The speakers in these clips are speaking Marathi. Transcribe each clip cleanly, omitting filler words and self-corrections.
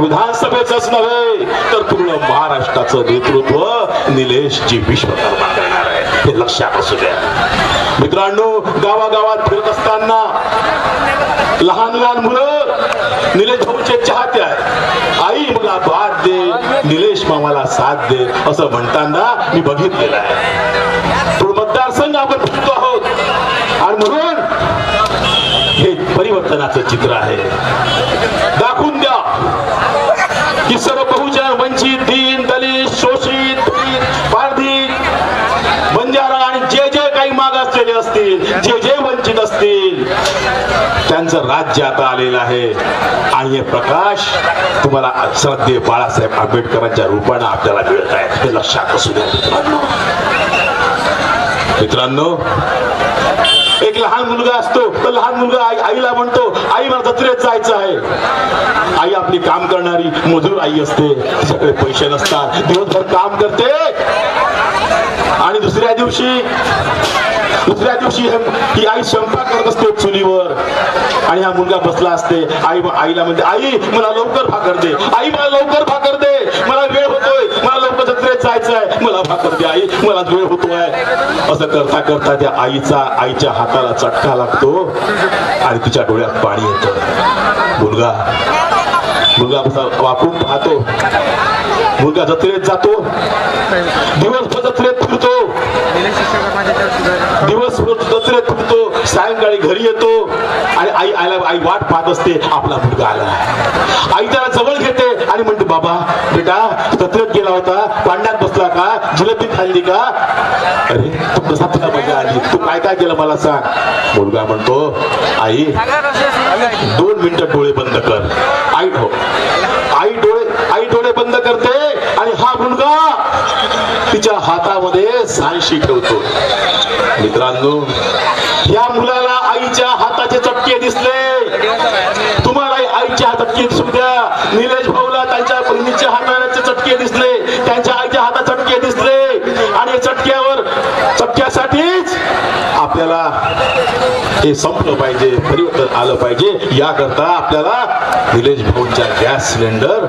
विधानसभेचंच नव्हे तर पूर्ण महाराष्ट्राचं नेतृत्व निलेशजी विश्वकर्मा करणार आहे, हे लक्षात असू द्या. मित्रांनो, गावागावात फिरत असताना लहान लहान मुलं निलेश भाऊचे चाहते आहेत. आई मला बात दे, निलेश मामाला साथ दे असं म्हणताना मी बघितलेलं आहे. तो मतदारसंघ आपण फिरतो आहोत आणि म्हणून हे परिवर्तनाचं चित्र आहे. दाखवून द्या की सर्व बहुजन, वंचित, दीन, दलित, शोषित, पारधी, बंजारा आणि जे जे काही मागासलेले असतील, जे जे वंचित असतील, त्यांचं राज्य आता आलेलं आहे. आणि हे प्रकाश तुम्हाला श्रद्धेय बाळासाहेब आंबेडकरांच्या रूपाने आपल्याला मिळत आहे, हे लक्षात असू द्या. मित्रांनो, एक लहान मुलगा असतो, तर लहान मुलगा आईला म्हणतो, आई मला जत्रेत जायचं आहे. आई आपली काम करणारी मजूर आई असते, सगळे पैसे नसतात, दिवसभर काम करते आणि दुसऱ्या दिवशी ही आई स्वयंपाक करत असते चुलीवर आणि हा मुलगा बसला असते. आईला म्हणते, आई मला लवकर भाकर दे, आई मला लवकर भाकर दे, मला वेळ होतोय, मला लवकर जत्रेत जायचं आहे, मला भाकर दे आई, मला वेळ होतोय. असं करता करता त्या आईच्या हाताला चटका लागतो आणि तिच्या डोळ्यात पाणी येतं. मुलगा वाकून पाहतो. मुलगा जत्रेत जातो, दिवसभर जत्रेत फिरतो, सायंकाळी घरी येतो आणि आई वाट पाहत असते, आपला मुलगा आला. आई त्याला जवळ घेते आणि म्हणते, बाबा बेटा जत्रेत गेला होता, पांड्यात बसला का, जिलेबी खाल्ली का, अरे तू कसा तुला मजा आली, तू काय काय केलं मला सांग. मुलगा म्हणतो, आई 2 मिनिटं डोळे बंद कर. आई डोळे बंद करते आणि हा मुलगा तिच्या हातामध्ये सांशी ठेवतो. मित्रांनो, या मुलाला आईच्या हाताचे चटके दिसले. तुम्हाला आईच्या चटके दिसू द्या. निलेश भाऊला त्यांच्या बहिणीच्या हाताचे चटके दिसले, त्यांच्या आईच्या हातात चटके दिसले आणि चटक्यासाठीच आपल्याला हे संपलं पाहिजे, परिवर्तन आलं पाहिजे. याकरता आपल्याला निलेश भाऊंच्या गॅस सिलेंडर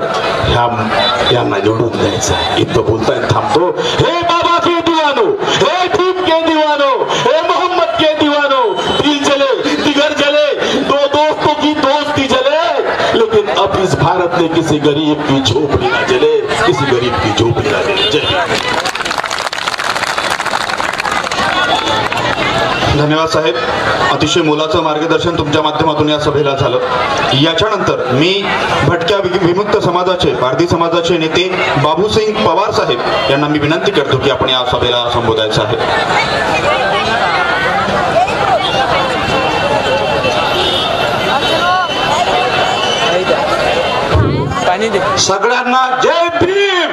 यांना निवडून द्यायचं आहे. इतकं बोलताय थांबतो. हे बाबा के दीवानो, हे ठीक के दीवानो, हे मोहम्मद के दीवानो, दिल जले दिगर जले, दो दोस्तों की दोस्ती जले, लेकिन अब इस भारत में किसी गरीब की झोपड़ी ना जले, किसी गरीब की झोपड़ी ना जले. जय. धन्यवाद साहेब. अतिशय मोलाचं मार्गदर्शन तुमच्या माध्यमातून या सभेला झालं. याच्यानंतर मी भटक्या विमुक्त समाजाचे, पारधी समाजाचे नेते बाबूसिंग पवार साहेब यांना मी विनंती करतो की आपण या सभेला संबोधायचं आहे. सगळ्यांना जय भीम,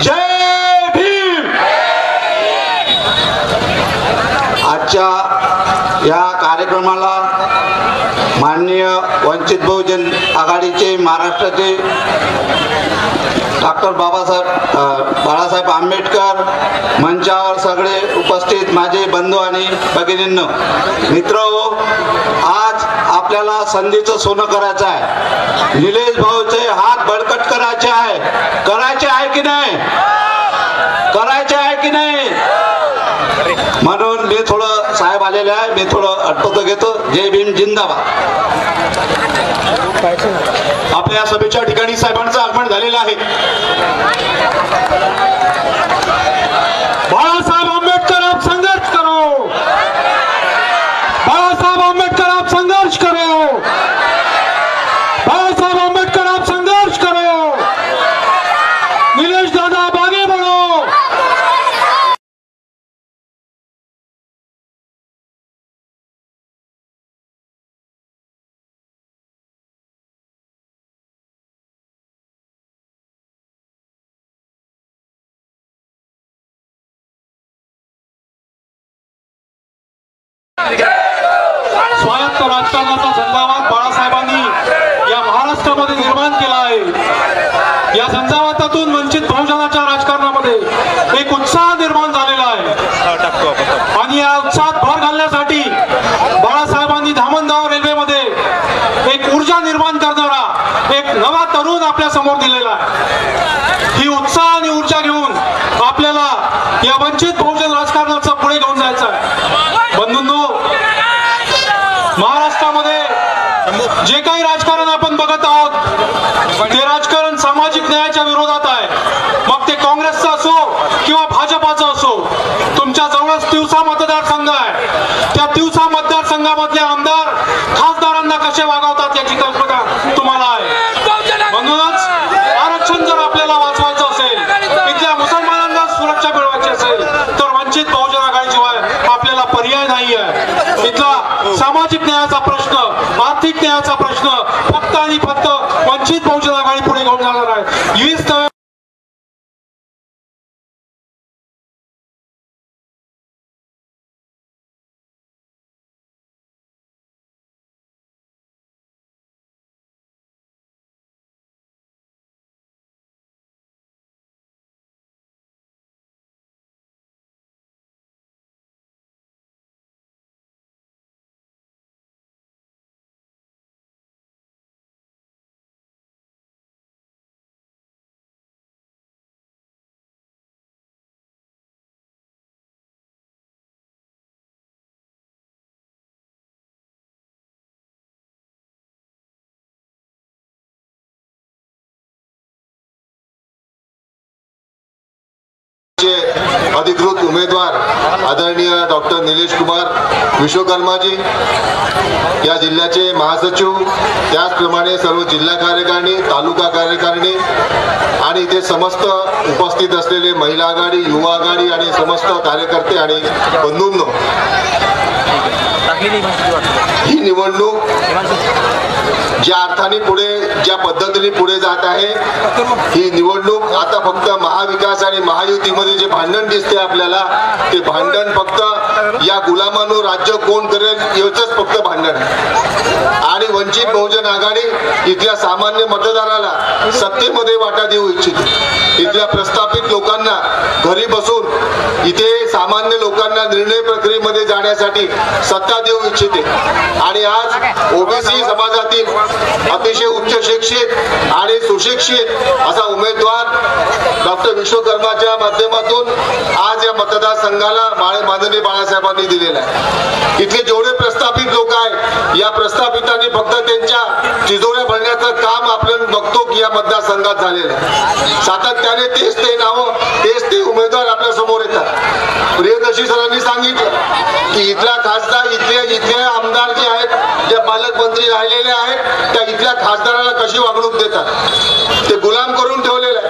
जय भीम. आजच्या या कार्यक्रमाला माननीय वंचित बहुजन आघाडीचे महाराष्ट्राचे डॉक्टर बाळासाहेब आंबेडकर, मंचावर सगळे उपस्थित माझे बंधू आणि भगिनींनो, मित्रहो, आज आपल्याला संधीचं सोनं करायचं आहे. निलेश भाऊचे हात बळकट करायचे आहे. करायचे आहे की नाही? करायचे आहे की नाही? म्हणून मी थोडं, साहेब आलेले आहे, मी थोडं अटपतो घेतो. जय भीम, जिंदाबाद. आपल्या सभेच्या ठिकाणी साहेबांचं आगमन झालेलं आहे. बाळासाहेब आंबेडकर आप संघर्ष करो, बाळासाहेब आंबेडकर आप संघर्ष करो, बाळासाहेब आंबेडकर आप संघर्ष करो, निलेश दादा आप आगे बढ़ो. स्वायत्त राजकारणाचा झंझावात बाळासाहेबांनी या महाराष्ट्रामध्ये निर्माण केला आहे. या झंझावातातून वंचित बहुजनाच्या राजकारणामध्ये एक उत्साह निर्माण झालेला आहे आणि या उत्साहात भर घालण्यासाठी बाळासाहेबांनी धामणगाव रेल्वेमध्ये एक ऊर्जा निर्माण करणारा, एक एक नवा तरुण आपल्या समोर दिलेला आहे. ही उत्साह आणि ऊर्जा घेऊन आपल्याला या वंचित बहुजन राजकारणाचा पुढे घेऊन जायचं आहे. बंधूंनो, महाराष्ट्रामध्ये जे काही राजकारण आपण बघत आहोत ते राजकारण सामाजिक न्यायाच्या विरोधात आहे. मग ते काँग्रेसचं असो किंवा भाजपाचं असो. तुमच्या जवळच तिवसा मतदारसंघ आहे. त्या तिवसा मतदारसंघामधले आमदार खासदारांना कसे वागवतात याची कल्पना तुम्हाला आहे. म्हणूनच आरक्षण जर आपल्याला वाचवायचं असेल, इथल्या मुसलमानांना सुरक्षा मिळवायची असेल तर वंचित बहुजन आघाडीशिवाय आपल्याला पर्याय नाही आहे. इथला सामाजिक न्यायाचा प्रश्न, आर्थिक न्यायाचा प्रश्न फक्त आणि फक्त वंचित बहुजन आघाडी पुढे घेऊन जाणार आहे. 20 अधिकृत उमेदवार आदरणीय डॉक्टर निलेश कुमार विश्वकर्माजी, या जिल्ह्याचे महासचिव, त्याचप्रमाणे सर्व जिल्हा कार्यकारिणी, तालुका कार्यकारिणी आणि इथे समस्त उपस्थित असलेले महिला आघाडी, युवा आघाडी आणि समस्त कार्यकर्ते आणि बंधूंनो, ही निवडणूक ज्या अर्थाने पुढे, ज्या पद्धतीने पुढे जात आहे, ही निवडणूक आता फक्त महाविकास आणि महायुतीमध्ये जे भांडण दिसते आपल्याला, ते भांडण फक्त या गुलामांवर राज्य कोण करेल याचंच फक्त भांडण आहे. आणि वंचित बहुजन आघाडी इथल्या सामान्य मतदाराला सत्तेमध्ये वाटा देऊ इच्छिते. इथल्या प्रस्थापित लोकांना घरी बसून इथे सामान्य लोकांना निर्णय प्रक्रियेमध्ये जाण्यासाठी सत्ता देऊ इच्छिते. आणि आज ओबीसी समाजातील अतिशय उच्च शिक्षित आणि सुशिक्षित असा उमेदवार डॉक्टर विश्वकर्माच्या माध्यमातून आज या मतदारसंघाला माननीय बाळासाहेबांनी दिलेला आहे. इथले जेवढे प्रस्थापित लोक आहेत, या प्रस्थापितांनी फक्त त्यांच्या तिजोऱ्या भरण्याचं काम आपण बघतो की या मतदारसंघात झालेलं आहे. सातत्याने तेच ते नावं, तेच ते उमेदवार आपल्या समोर येतात. प्रियदर्शी सरांनी सांगितलं की इथला खासदार, इथले आमदार जे आहेत, जे पालकमंत्री राहिलेले आहेत, त्या इथल्या खासदाराला कशी वागणूक देतात, ते गुलाम करून ठेवलेलं आहे.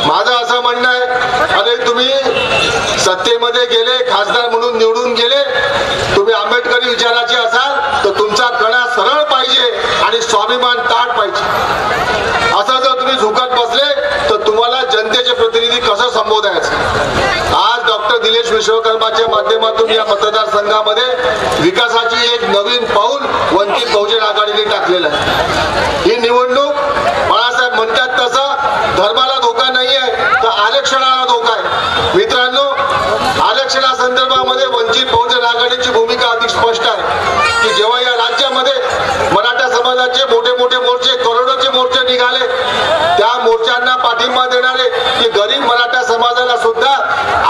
माझं असं म्हणणं आहे, अरे तुम्ही सत्तेमध्ये गेले, खासदार म्हणून निवडून गेले, तुम्ही आंबेडकरी विचाराचे असाल तर तुमचा कणा सरळ पाहिजे आणि स्वाभिमान ताट पाहिजे. असं जर तुम्ही झुकत बसले तर तुम्हाला जनतेचे प्रतिनिधी कसं संबोधायचं. आज डॉक्टर निलेश विश्वकर्माच्या माध्यमातून या मतदारसंघामध्ये विकासाची एक नवीन पाऊल वंचित बहुजन आघाडीने टाकलेलं आहे. ही निवडणूक बाळासाहेब म्हणतात तसं धर्माला धोका नाही आहे, तर आरक्षणाला धोका आहे. मित्रांनो, आरक्षणासंदर्भामध्ये वंचित बहुजन आघाडीची भूमिका अधिक स्पष्ट आहे की जेव्हा या राज्यामध्ये मराठा समाजाचे मोठे मोठे मोर्चे, करोडोचे मोर्चे निघाले, त्या मोर्चांना पाठिंबा देणारे की गरीब मराठा समाजाला सुद्धा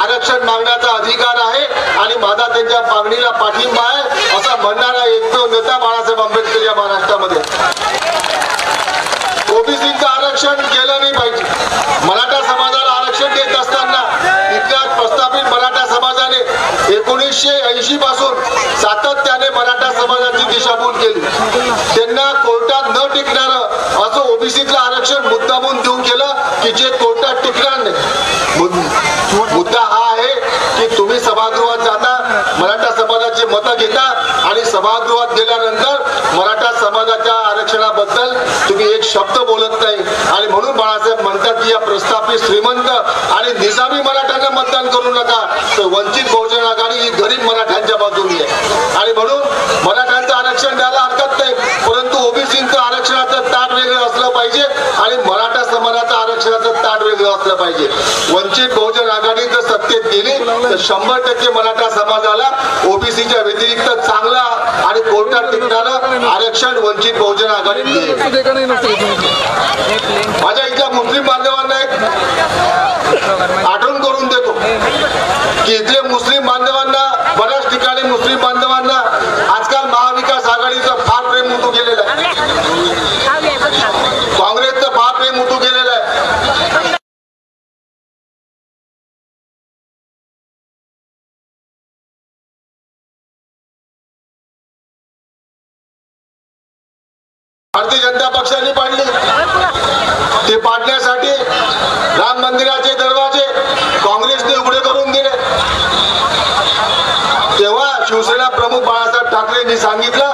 आरक्षण मागण्याचा अधिकार आहे आणि माझा त्यांच्या मागणीला पाठिंबा आहे असा म्हणणारा एकमेव नेता बाळासाहेब आंबेडकर या महाराष्ट्रामध्ये. ओबीसीचं आरक्षण केलं नाही पाहिजे. मराठा समाजाला आरक्षण देत असताना इथल्या प्रस्थापित मराठा समाजाने 1980 पासून सातत्याने मराठा समाजाची दिशाभूल केली. त्यांना कोर्टात न टिकणारं असं ओबीसीतलं आरक्षण मुद्दामून देऊन केलं की जे कोर्टात टिकणार नाही. मुद्दा हा आहे की तुम्ही सभागृहात जाता, मराठा समाजाची मतं घेता आणि सभागृहात गेल्यानंतर मराठा समाजाच्या आरक्षणाबद्दल तुम्ही एक शब्द बोलत नाही. आणि म्हणून बाळासाहेब म्हणतात की या प्रस्थापित श्रीमंत आणि निजामी मराठ्यांना मतदान करू नका, तर वंचित बहुजन आघाडी ही गरीब मराठ्यांच्या बाजूने आहे. आणि म्हणून मराठ्यांचं आरक्षण द्यायला हरकत नाही, परंतु ओबीसीचं आरक्षणाचं ताट वेगळं असलं पाहिजे आणि मराठा समाजाचं आरक्षणाचं ताट वेगळं असलं पाहिजे. वंचित बहुजन आघाडी जर सत्तेत सत्तेत गेली तर 100% मराठा समाजाला ओबीसीच्या व्यतिरिक्त चांगला आणि कोर्टात टिकणारं आरक्षण वंचित बहुजन आघाडी देईल. माझ्या इथल्या मुस्लिम बांधवांना एक आठवण करून देतो की इथले मुस्लिम बांधवांना, बऱ्याच ठिकाणी मुस्लिम बांधवांना आजकाल महाविकास आघाडीचं फार प्रेम उतू गेलेलं आहे, काँग्रेसचं फार प्रेम उतू गेलेलं आहे. भारतीय जनता पक्षाने पाडली. ते पाडण्यासाठी राम मंदिराचे दरवाजे काँग्रेसने उघडे करून दिले. तेव्हा शिवसेना प्रमुख बाळासाहेब ठाकरेंनी सांगितलं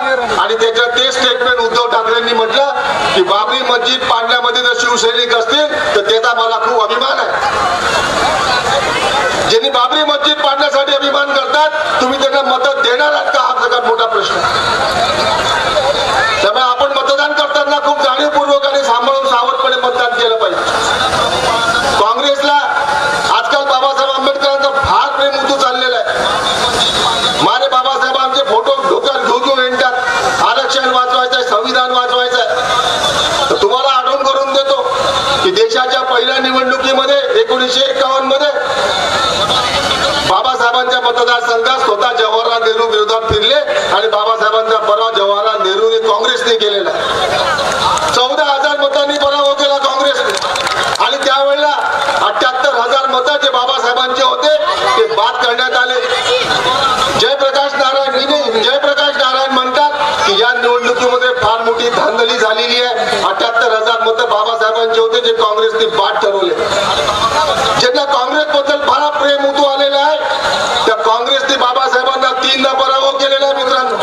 आणि त्याच्यात ते स्टेटमेंट उद्धव ठाकरेंनी म्हटलं की बाबरी मस्जिद पाडण्यामध्ये जर शिवसैनिक असतील तर त्याचा मला खूप अभिमान आहे. ज्यांनी बाबरी मस्जिद पाडण्यासाठी अभिमान करतात तुम्ही त्यांना मदत देणार आहात का, हा सगळ्यात मोठा प्रश्न. त्यामुळे आपण मतदान करताना खूप जाणीवपूर्वक आणि सांभाळून सावधपणे मतदान केलं पाहिजे. काँग्रेसला आजकाल बाबासाहेब आंबेडकरांचा फार प्रेम उतू चाललेला आहे. मारे बाबासाहेब आमचे फोटो डोक्यात घेऊन येतात, आरक्षण वाचवायचंय, संविधान वाचवायचंय. तुम्हाला आठवण करून देतो की देशाच्या पहिल्या निवडणुकीमध्ये 1951 मध्ये बाबासाहेबांच्या मतदारसंघात स्वतः जवाहरलाल नेहरू विरोधात फिरले आणि बाबासाहेबांचा पराभव जवाहरलाल नेहरूने काँग्रेसने केलेला. 14,000 मतांनी पराभव केला काँग्रेसने आणि त्यावेळेला 78,000 मतं जे बाबासाहेबांचे होते ते बाद करण्यात आले. जयप्रकाश नारायण म्हणतात की या निवडणुकीमध्ये फार मोठी धांदली झालेली आहे. 78,000 मतं बाबासाहेबांचे होते जे काँग्रेसने बाद ठरवले. ज्यांना काँग्रेस बद्दल फार प्रेम उतू आलेला आहे त्या काँग्रेसने बाबासाहेबांना 3दा पराभव केलेला आहे. मित्रांनो,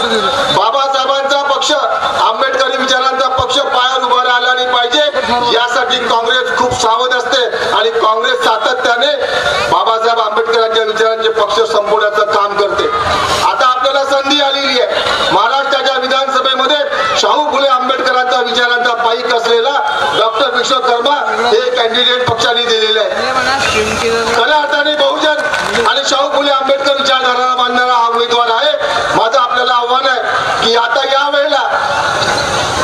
बाबासाहेबांचा पक्ष, आंबेडकरी विचारांचा पक्ष पायावर उभा राहिला नाही पाहिजे यासाठी काँग्रेस खूप सावध असते आणि काँग्रेस सातत्याने बाबासाहेब आंबेडकरांच्या विचारांचे पक्ष संपवण्याचं काम करते. आता आपल्याला संधी आलेली आहे. महाराष्ट्राच्या विधानसभेमध्ये शाहू फुले आंबेडकरांचा विचारांचा पाईक असलेला डॉक्टर विश्वकर्मा हे कॅन्डिडेट पक्षाने दिलेले आहे. खऱ्या अर्थाने बहुजन आणि शाहू फुले आंबेडकर विचारधारा मानणारा हा उमेदवार आहे. माझं आपल्याला आव्हान आहे की आता या वेळेला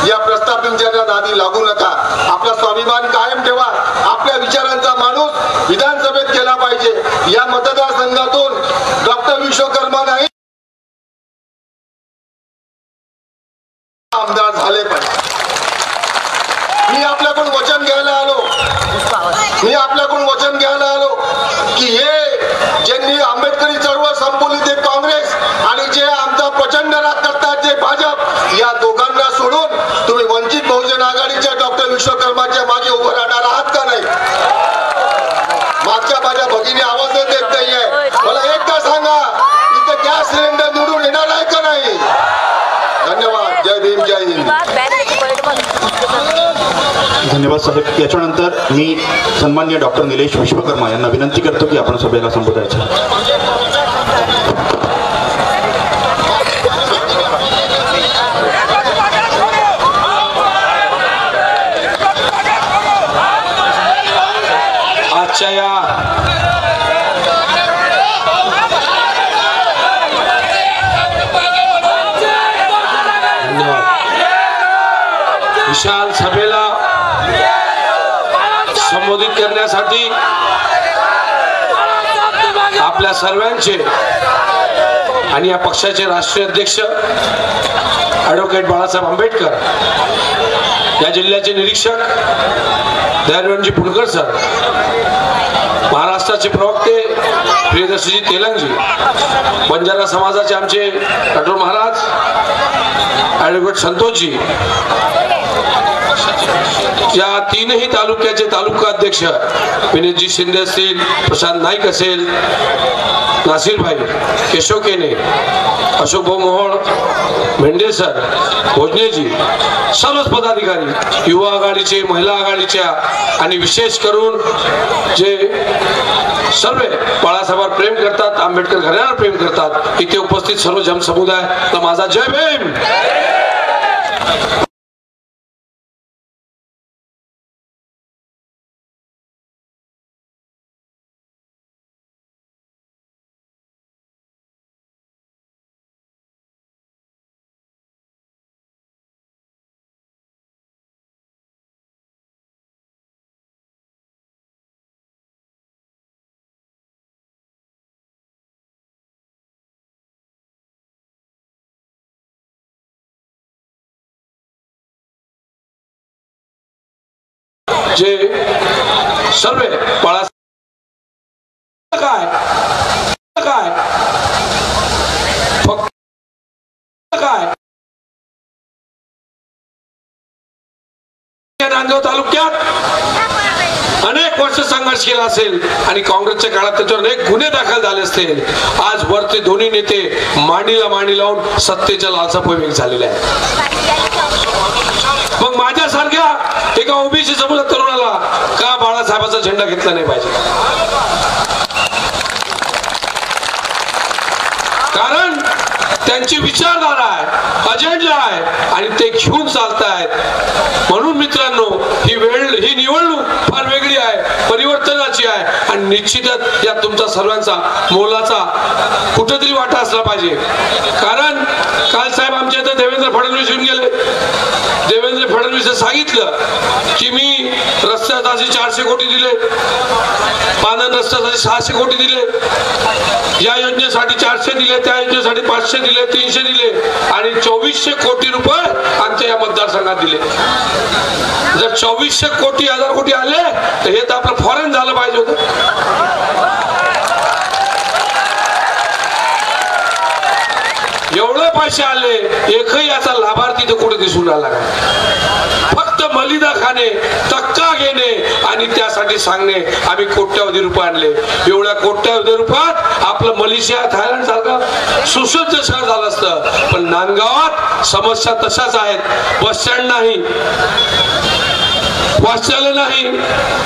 या प्रस्थापितांच्या नादी लागू नका. आपला स्वाभिमान कायम ठेवा. आपल्या विचारांचा माणूस विधानसभेत गेला पाहिजे. या मतदारसंघातून डॉक्टर विश्वकर्मा नाही आमदार झाले पाहिजे. मी आपल्याकडून वचन घ्यायला आलो की हे ज्यांनी आंबेडकरी चळवळ संपवली ते काँग्रेस आणि जे आमचा प्रचंड राग करतात ते भाजप, या दोघांना सोडून तुम्ही वंचित बहुजन आघाडीच्या डॉक्टर विश्वकर्माच्या मागे उभं राहणार आहात का नाही? मागच्या माझ्या भगिनी आवाज देत नाहीये. मला एकदा सांगा, इथे गॅस सिलेंडर निवडून येणार आहे का नाही? धन्यवाद. जय भीम, जय हिंद. धन्यवाद साहेब. याच्यानंतर मी सन्माननीय डॉक्टर निलेश विश्वकर्मा यांना विनंती करतो की आपण सभेला संबोधायचं. आजच्या या विशाल सभेला संबोधित करण्यासाठी आपल्या सर्वांचे आणि या पक्षाचे राष्ट्रीय अध्यक्ष ॲडव्होकेट बाळासाहेब आंबेडकर, या जिल्ह्याचे निरीक्षक दयानंदजी पुणकर सर, महाराष्ट्राचे प्रवक्ते प्रियदर्शनजी तेलंगजी, बंजारा समाजाचे आमचे डॉक्टर महाराज ॲडव्होकेट संतोषजी, या तीनही तालुक्याचे तालुका अध्यक्ष विनीतजी शिंदे असतील, प्रशांत नाईक असेल, नासिर भाई, केशव केने, अशोक भाऊ मोहोळ, मेंढे सर, भोजनेजी, सर्वच पदाधिकारी, युवा आघाडीचे, महिला आघाडीच्या आणि विशेष करून जे सर्व बाळासाहेबांवर प्रेम करतात, आंबेडकर घराण्यावर प्रेम करतात, इथे उपस्थित सर्व जनसमुदाय माझा जय भीम. जे सर्व बाळासाहेब काय काय फक्त काय नांदगाव तालुक्यात अनेक वर्ष संघर्ष केला असेल आणि काँग्रेसच्या काळात त्याच्यावर अनेक गुन्हे दाखल झाले असतील. आज वरचे दोन्ही नेते मांडीला मांडी लावून सत्तेच्या लालसापोटी झालेले आहेत. मग माझ्यासारख्या एका ओबीसी समाजात तरुणाला का बाळासाहेबांचा झेंडा घेतला नाही पाहिजे? कारण त्यांची विचारधारा आहे, अजेंडा आहे आणि ते घेऊन चालतायत. म्हणून मित्रांनो, ही निवडणूक फार वेगळी आहे, परिवर्तनाची आहे आणि निश्चितच या तुमचा सर्वांचा मोलाचा कुठेतरी वाटा असला पाहिजे. कारण काल साहेब आमच्या इथं देवेंद्र फडणवीस येऊन गेले. देवेंद्र फडणवीस सांगितलं की मी रस्त्यासाठी 400 कोटी दिले, पांधन रस्त्यासाठी 600 कोटी दिले, या योजनेसाठी 400 दिले, त्या योजनेसाठी 500 दिले, 300 दिले आणि 2400 कोटी रुपये आमच्या या मतदारसंघात दिले. जर 2400 कोटी 1000 कोटी आले तर हे तर आपलं फॉरेन झालं पाहिजे होतं. एवढे पैसे आले, एकही याचा लाभार्थी तर कुठे दिसून आला का? फक्त मलिदा खाणे, धक्का घेणे आणि त्यासाठी सांगणे आम्ही कोट्यावधी रुपये आणले. एवढ्या कोट्यावधी रुपयात आपलं मलेशिया थायलंड सारखं सुसज्ज शहर झालं असतं. पण नांदगावात समस्या तशाच आहेत. बस स्टँड नाही, वाचनालय नाही,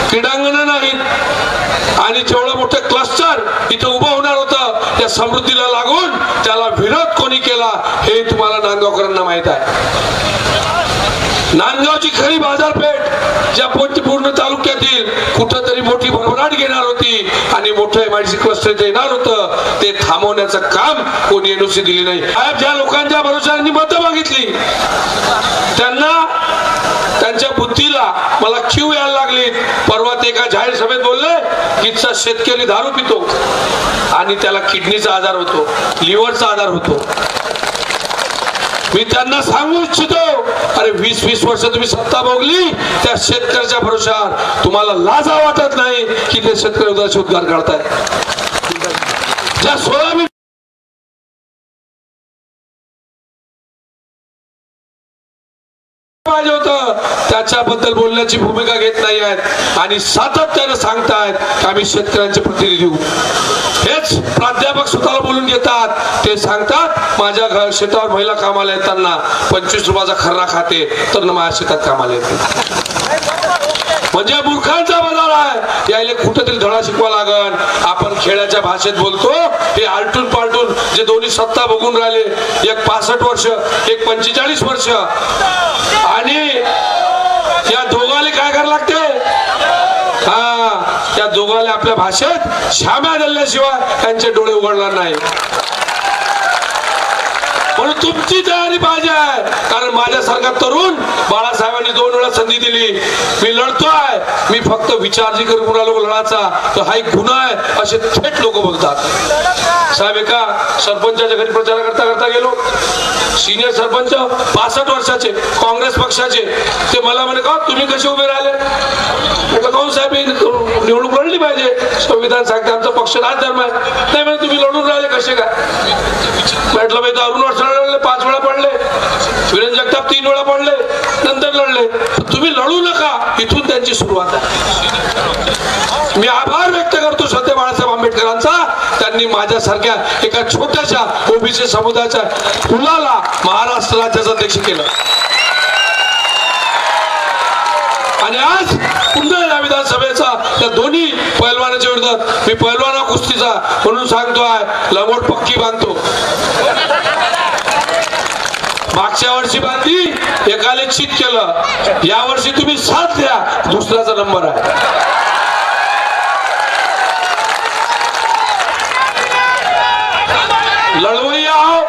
क्रीडांगण नाहीत आणि जेवढं मोठं क्लस्टर इथं उभं होणार होतं त्या समृद्धीला लागून त्याला विरोध कोणी केला हे तुम्हाला नांदगावकरांना माहित आहे. नांदगावची खरी बाजारपेठ ज्या पूर्ण तालुक्यातील कुठंतरी मोठी भरभराट घेणार होती आणि मोठं एमआयडीसी क्लस्टर येणार होतं, ते थांबवण्याचं काम कोणी एनओसी दिली नाही. ज्या लोकांच्या भरोशाने मतं मागितली त्यांना त्यांच्या बुद्धीला मला क्यू यायला लागली. परवा ते एका जाहीर सभेत बोलले की शेतकरी दारू पितो आणि त्याला किडनीचा आजार होतो, लिव्हरचा आजार होतो. मी त्यांना सांगू इच्छितो, अरे 20-20 वर्ष तुम्ही सत्ता भोगली, त्या शेतकऱ्याच्या भरोशावर तुम्हाला लाजा वाटत नाही की ते शेतकरी उद्धाराचे उद्गार काढताय. ज्या सोयाबीन पाहिजे होतं त्याच्याबद्दल बोलण्याची भूमिका घेत नाही आहेत आणि सातत्याने सांगतायत की आम्ही शेतकऱ्यांचे प्रतिनिधी होऊ. हेच प्राध्यापक स्वतःला बोलून घेतात. ते सांगतात माझ्या घर शेतावर महिला कामाला येताना 25 रुपयाचा खर्रा खाते तर माझ्या शेतात कामाला येते. म्हणजे मूर्खांचा बाजार आहे. यायला कुठेतरी धडा शिकवा लागन. आपण खेळाच्या भाषेत बोलतो, हे आलटून पालटून जे दोन्ही सत्ता बघून राहिले, एक 65 वर्ष, एक 45 वर्ष आणि या दोघाले काय करायला लागते? त्या दोघाले आपल्या भाषेत शाम्या दिल्याशिवाय त्यांचे डोळे उघडणार नाही. म्हणून तुमची तयारी पाहिजे. कारण माझ्यासारखा तरुण बाळासाहेबांनी 2 वेळा संधी दिली. मी लढतोय, मी फक्त विचार जी करून लोक लढायचा तर हा एक गुन्हा आहे असे थेट लोक बोलतात. साहेब एका सरपंचाच्या घरी प्रचार करता करता गेलो. सिनियर सरपंच 65 वर्षाचे काँग्रेस पक्षाचे, ते मला म्हणे का तुम्ही कसे उभे राहिले? म्हटलं काहून साहेब निवडणूक लढली पाहिजे, संविधान सांगते आमचा पक्ष राजधर्म आहे. नाही म्हणे तुम्ही लढून राहिले कसे काय? म्हटलं बाई अरुण वर्ष लढले, 5 वेळा पडले, वीरेंद्र जगताप 3 वेळा पडले, नंतर लढले. तुम्ही लढू नका, इथून त्यांची सुरुवात आहे. मी आभार व्यक्त करतो सध्या बाळासाहेब आंबेडकरांचा. त्यांनी माझ्यासारख्या एका छोट्याशा ओबीसी समुदायाच्या मुलाला महाराष्ट्र राज्याचं अध्यक्ष केलं आणि आज पुन्हा या विधानसभेचा त्या दोन्ही पैलवानाच्या विरोधात मी पैलवाना कुस्तीचा म्हणून सांगतोय, लंगोट पक्की बांधतो. मागच्या वर्षी बांधली, एकाले चित केलं. या वर्षी तुम्ही साथ द्या, दुसऱ्याचा नंबर आहे. लढवय्या आहो,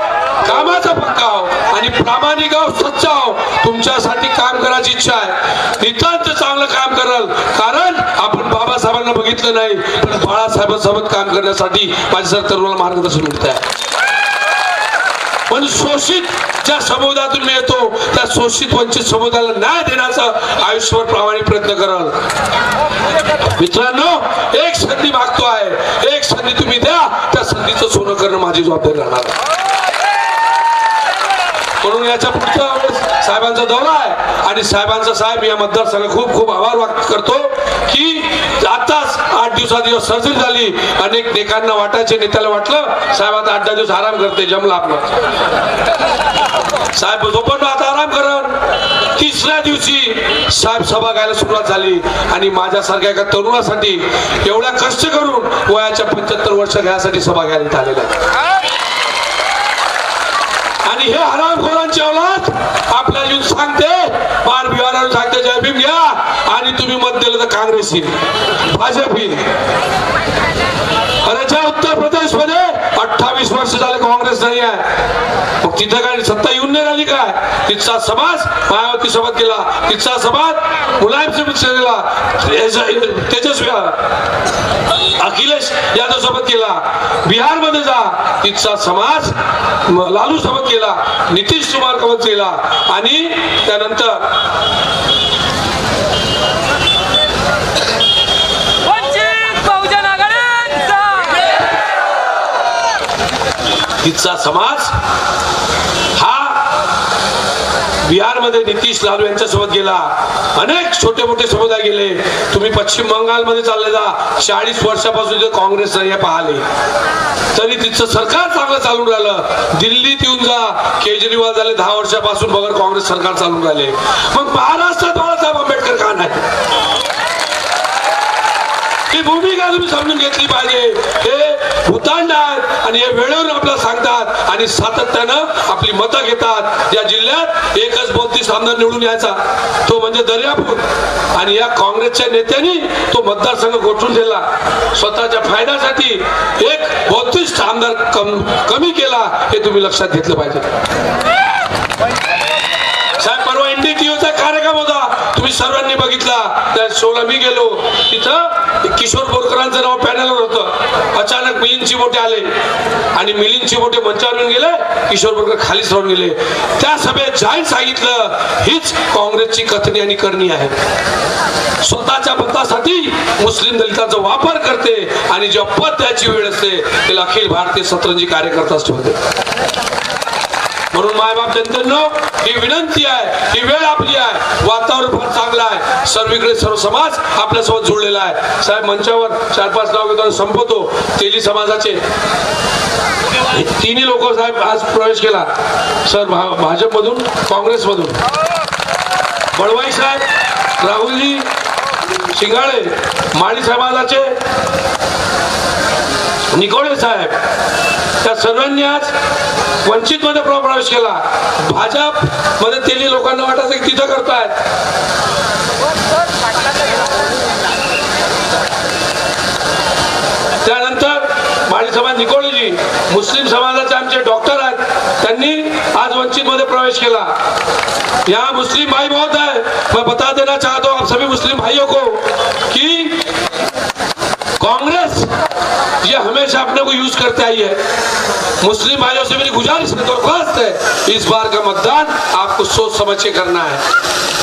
कामाचा पक्का आहो आणि प्रामाणिक आहो, सच्चा आहो. तुमच्यासाठी काम करायची इच्छा आहे. नितांत चांगलं काम कराल. कारण आपण बाबासाहेबांना बघितलं नाही, पण बाळासाहेबांसोबत काम करण्यासाठी माझ्या तरुणाला मार्गदर्शन मिळत आहे. म्हणून शोषित ज्या समुदायातून मी येतो त्या शोषित वंचित समुदायाला न्याय देण्याचा आयुष्यभर प्रामाणिक प्रयत्न कराल. मित्रांनो, एक संधी मागतो आहे, एक संधी तुम्ही द्या, त्या संधीचं सोनं करणं माझी जबाबदारी राहणार. म्हणून याच्या पुढच्या वेळेस साहेबांचा दौरा आहे आणि साहेबांचा साहेब या मतदारसंघात खूप खूप आभार व्यक्त करतो की आताच 8 दिवसात सर्जरी झाली. अनेक नेत्यांना वाटायचे, नेत्याला वाटलं साहेब आता 8-10 दिवस आराम करते, जमला आपलं. साहेब झोपण आता आराम करण. तिसऱ्या दिवशी साहेब सभा घ्यायला सुरुवात झाली आणि माझ्यासारख्या एका तरुणासाठी एवढ्या कष्ट करून वयाच्या 75 वर्ष घ्यायसाठी सभा घ्यायला आलेला आहे. आणि हे हरामखोरांची औलाद आपल्याला येऊन सांगते, पार बिहाराला सांगते जय भीम घ्या आणि तुम्ही मत दिलं तर काँग्रेस येईल, भाजप येईल. अरे ज्या उत्तर प्रदेश मध्ये 28 वर्ष झाले काँग्रेस नाही आहे, मग तिथं काय सत्ता येऊन नाही राहिली काय? तिथचा समाज मायावती सोबत गेला, तिथचा समाज मुलायम सोबत गेला, तेजस्वी अखिलेश यादव सोबत गेला. बिहार मध्ये जा, तिथचा समाज लालू सोबत गेला, नितीश कुमार सोबत गेला आणि त्यानंतर तिथचा समाज हा बिहारमध्ये नितीश लालू यांच्यासोबत गेला. अनेक छोटे मोठे समुदाय गेले. तुम्ही पश्चिम बंगालमध्ये चालले जा, 40 वर्षापासून काँग्रेस नाही पाहिले तरी तिथचं सरकार चांगलं चालून राहिलं. दिल्लीत येऊन जा, केजरीवाल झाले 10 वर्षापासून बघा काँग्रेस सरकार चालून राहिले. मग महाराष्ट्रात बाळासाहेब आंबेडकर का नाही? ही भूमिका तुम्ही समजून घेतली पाहिजे. हे भूतांड आहेत आणि हे वेळेवर आपल्याला सांगतात आणि सातत्यानं आपली मतं घेतात. या जिल्ह्यात एकच 32 आमदार निवडून यायचा, तो म्हणजे दर्यापूर. आणि या काँग्रेसच्या नेत्यांनी तो मतदारसंघ गोठवून दिला. स्वतःच्या फायद्यासाठी एक 32 आमदार कमी केला, हे तुम्ही लक्षात घेतलं पाहिजे. साहेब परवा NDTVचा कार्यक्रम होता, तुम्ही सर्वांनी बघितला. त्या शोला मी गेलो, तिथं किशोर बोरकरांचं नाव पॅनलवर होतं. अचानक मिलिंद चिमोटे आले आणि मिलिंद चिमोटे मंचावर येऊन गेले, किशोर बोरकर खालीच राहून गेले. त्या सभेत जाहीर सांगितलं हीच काँग्रेसची कथनी आणि करणी आहे. स्वतःच्या मतासाठी मुस्लिम दलितांचा वापर करते आणि जेव्हा पद द्यायची वेळ असते त्याला अखिल भारतीय सतरंजी कार्यकर्ताच ठेवते. म्हणून मायबाप जनतेनो ही विनंती आहे, ही वेळ आपली आहे, वातावरण फार चांगलं आहे, सर्वीकडे सर्व समाज आपल्यासोबत जुळलेला आहे. साहेब मंचावर 4-5 नाव घेतो, संपवतो. तेली समाजाचे तिन्ही लोक साहेब आज प्रवेश केला सर, भाजपमधून काँग्रेसमधून. बळवाई साहेब, राहुलजी शिंगाळे, माळी समाजाचे निकोळे साहेब, त्या सर्वांनी आज वंचित मध्ये प्रवेश केला. भाजप मध्ये तेली लोकांना वाटायचं की तिथं करतायत. त्यानंतर माळी समाज निकोळीजी, मुस्लिम समाजाचे आमचे डॉक्टर आहेत, त्यांनी आज वंचित मध्ये प्रवेश केला. यहाँ मुस्लिम भाई बहुत है, मैं बता देना चाहता हूँ आप सभी मुस्लिम भाइयों को कि कांग्रेस ये हमेशा अपने को यूज करते आई है. मुस्लिम भाइयों से मेरी गुजारिश है, दरख्वास्त है, इस बार का मतदान आपको सोच समझ के करना है.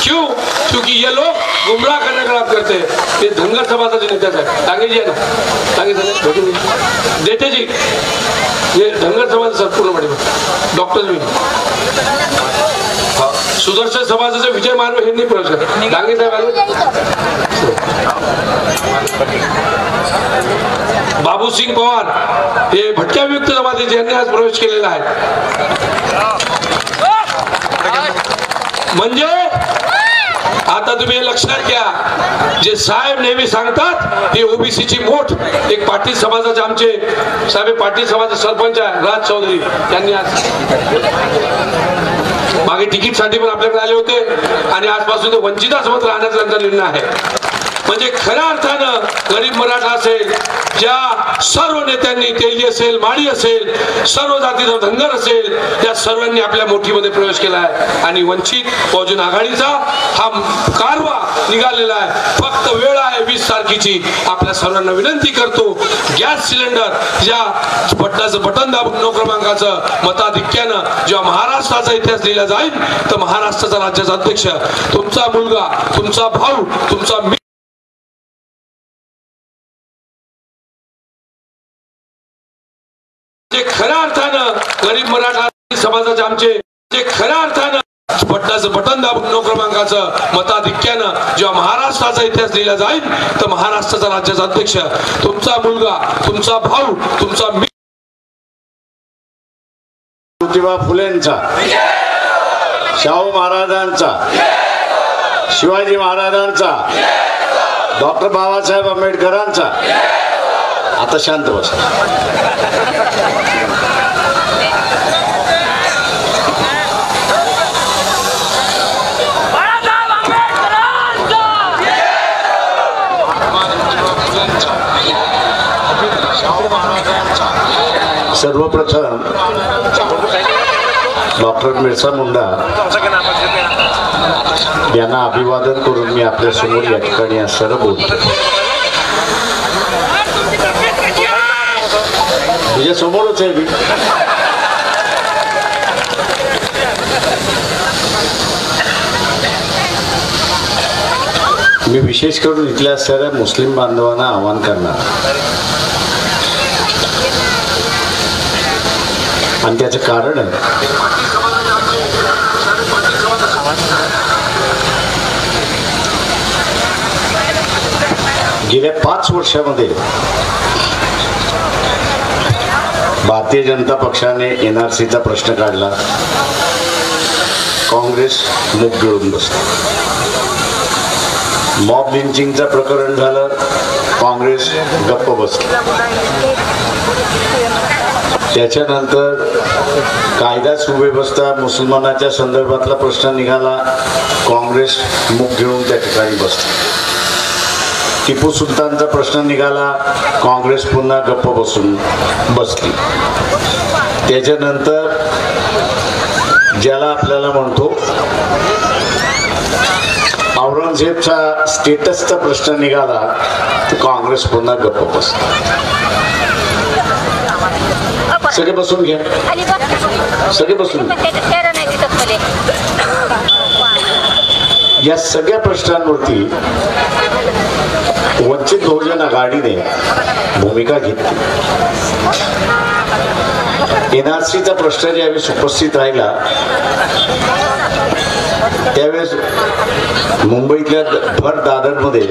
क्यों? क्योंकि ये लोग गुमराह करने का काम करते हैं. ये धनगर समाजाचे नेते आहेत, टांगे जी आहे ना, टांगे देते जी, ये धनगर समाज संपूर्णपणे डॉक्टर मी सुदर्शन समाजाचे विजय मानव यांनी प्रवेश केला. डांगे साहेब बाबू सिंग पवार हे भटक्या विमुक्त जमातीचे यांनी आज प्रवेश केलेला आहे. म्हणजे आता तुम्ही लक्षात घ्या, जे साहेब नेहमी सांगतात हे ओबीसीची मोठ. एक पाटील समाजाचे आमचे साहेब, पाटील समाजाचे सरपंच आहे राज चौधरी, त्यांनी आज मागे तिकीट साठी पण आपल्याकडे आले होते आणि आजपासून ते वंचितासोबत राहण्याचा त्यांचा निर्णय आहे. म्हणजे खऱ्या अर्थानं गरीब मराठा असेल, ज्या सर्व नेत्यांनी तेली असेल, माळी असेल, सर्व जातीचा धनगर असेल, या सर्वांनी आपल्या मोठीमध्ये प्रवेश केला आहे आणि वंचित बहुजन आघाडीचा हा कारवा निघालेला आहे. फक्त वेळ आहे 20 तारखेची. आपल्या सर्वांना विनंती करतो, गॅस सिलेंडर ज्या बटनाचं बटन दाबून 9 क्रमांकाचं मताधिक्यानं जेव्हा महाराष्ट्राचा इतिहास लिहिला जाईल, तर महाराष्ट्राचा राज्याचा अध्यक्ष तुमचा मुलगा, तुमचा भाऊ, तुमचा खऱ्या अर्थानं गरीब मराठा समाजाचे आमचे खऱ्या अर्थानं बटनाचं बटन दाबून 9 क्रमांकाचं मताधिक्यानं जेव्हा महाराष्ट्राचा इतिहास लिहिला जाईल, तर महाराष्ट्राचा राज्याचा अध्यक्ष तुमचा मुलगा, तुमचा भाऊ, तुमचा ज्योतिबा फुलेंचा, शाहू महाराजांचा, शिवाजी महाराजांचा, डॉक्टर बाबासाहेब आंबेडकरांचा. आता शांत बस. सर्वप्रथम डॉक्टर बिरसा मुंडा यांना अभिवादन करून मी आपल्या समोर या ठिकाणी असताना बोलतो. तुझ्या समोरच आहे मी विशेष करून इथल्या असणाऱ्या मुस्लिम बांधवांना आवाहन करणार आणि त्याचं कारण आहे गेल्या 5 वर्षामध्ये भारतीय जनता पक्षाने NRCचा प्रश्न काढला, काँग्रेस मुख गिळून बसला. मॉब लिंचिंगचं प्रकरण झालं, काँग्रेस गप्प बसली. त्याच्यानंतर कायदा सुव्यवस्था मुसलमानाच्या संदर्भातला प्रश्न निघाला, काँग्रेस मुख गिळून त्या ठिकाणी बसली. टिपू सुलतानचा प्रश्न निघाला, काँग्रेस पुन्हा गप्प बसली. त्याच्यानंतर ज्याला आपल्याला म्हणतो औरंगजेबचा स्टेटसचा प्रश्न निघाला, तर काँग्रेस पुन्हा गप्प बसली. सगळे बसून घ्या, सगळे बसून. या सगळ्या प्रश्नांवरती वंचित बहुजन आघाडीने भूमिका घेतली. NRCचा प्रश्न ज्यावेळेस उपस्थित राहिला, त्यावेळेस मुंबईतल्या भर दादरमध्ये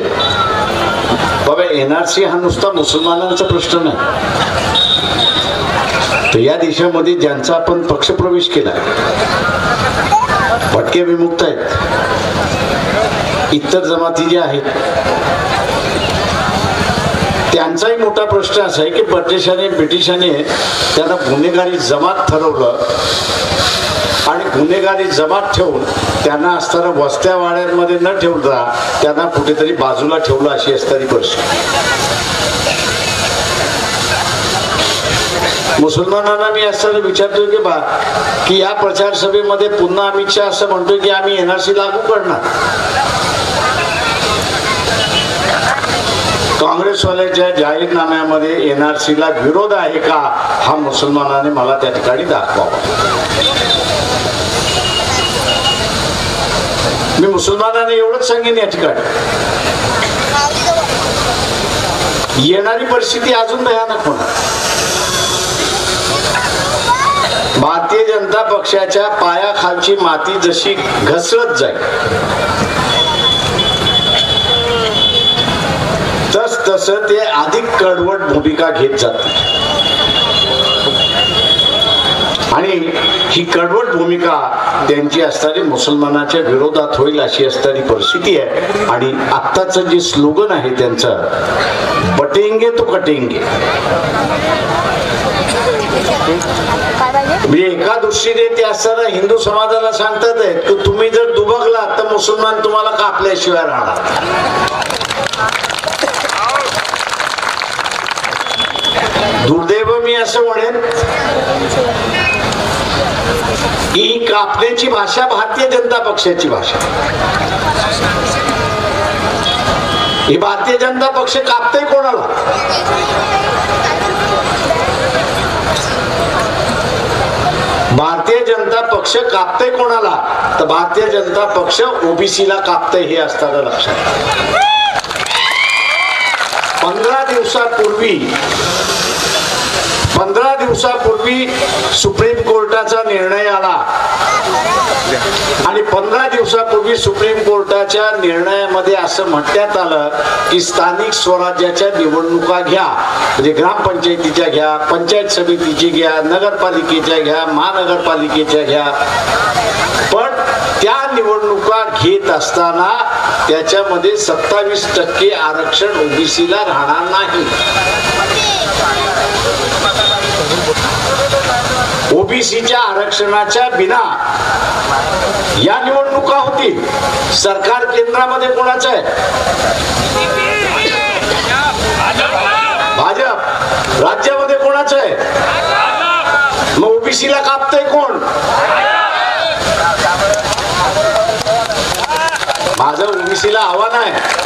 बाबा NRC हा नुसता मुसलमानांचा प्रश्न नाही, तर या देशामध्ये ज्यांचा आपण पक्षप्रवेश केला, भटके विमुक्त आहेत, इतर जमाती ज्या आहेत, त्यांचाही मोठा प्रश्न असा आहे की ब्रिटिशाने त्यांना गुन्हेगारी जमात ठरवलं आणि गुन्हेगारी जमात ठेवून त्यांना असताना वस्त्या वाड्यांमध्ये न ठेवता त्यांना कुठेतरी बाजूला ठेवलं, अशी असणारी परिस्थिती. मुसलमानांना मी असं विचारतोय की या प्रचार सभेमध्ये पुन्हा अमित शहा असं म्हणतोय की आम्ही NRC लागू करणार. काँग्रेसवाल्याच्या जाहीरनाम्यामध्ये NRCला विरोध आहे का, हा मुसलमानाने मला त्या ठिकाणी दाखवावा. मी मुसलमानाने एवढंच सांगेन या ठिकाणी, येणारी परिस्थिती अजून भयानक होणार. भारतीय जनता पक्षाच्या पायाखालची माती जशी घसरत जाईल, तसं ते अधिक कडवट भूमिका घेत जाते आणि ही कडवट भूमिका त्यांची असणारी मुसलमानाच्या विरोधात होईल, अशी असणारी परिस्थिती आहे. आणि आत्ताचं जे स्लोगन आहे त्यांचं, बटेंगे तो कटेंगे, म्हणजे एका दृष्टीने ते असताना हिंदू समाजाला सांगतात आहेत की तुम्ही जर दुबकलात तर मुसलमान तुम्हाला कापल्याशिवाय राहणार. मी असं म्हणेन की ही कापण्याची भाषा भारतीय जनता पक्षाची भाषा. ही भारतीय जनता पक्ष कापते कोणाला? भारतीय जनता पक्ष कापते कोणाला? तर भारतीय जनता पक्ष ओबीसीला कापते हे असताना लक्षात. 15 दिवसापूर्वी सुप्रीम कोर्टाचा निर्णय आला आणि 15 दिवसापूर्वी सुप्रीम कोर्टाच्या निर्णयामध्ये असं म्हणण्यात आलं की स्थानिक स्वराज्याच्या निवडणुका घ्या, म्हणजे ग्रामपंचायतीच्या घ्या, पंचायत समितीची घ्या, नगरपालिकेच्या घ्या, महानगरपालिकेच्या घ्या, पण त्या निवडणुका घेत असताना त्याच्यामध्ये 27% आरक्षण ओबीसीला राहणार नाही. ओबीसीच्या आरक्षणाच्या बिना या निवडणुका होतील. सरकार केंद्रामध्ये कोणाचं आहे? भाजप. राज्यामध्ये कोणाचं आहे? मग ओबीसीला कापतंय कोण? माझं ओबीसीला आव्हान आहे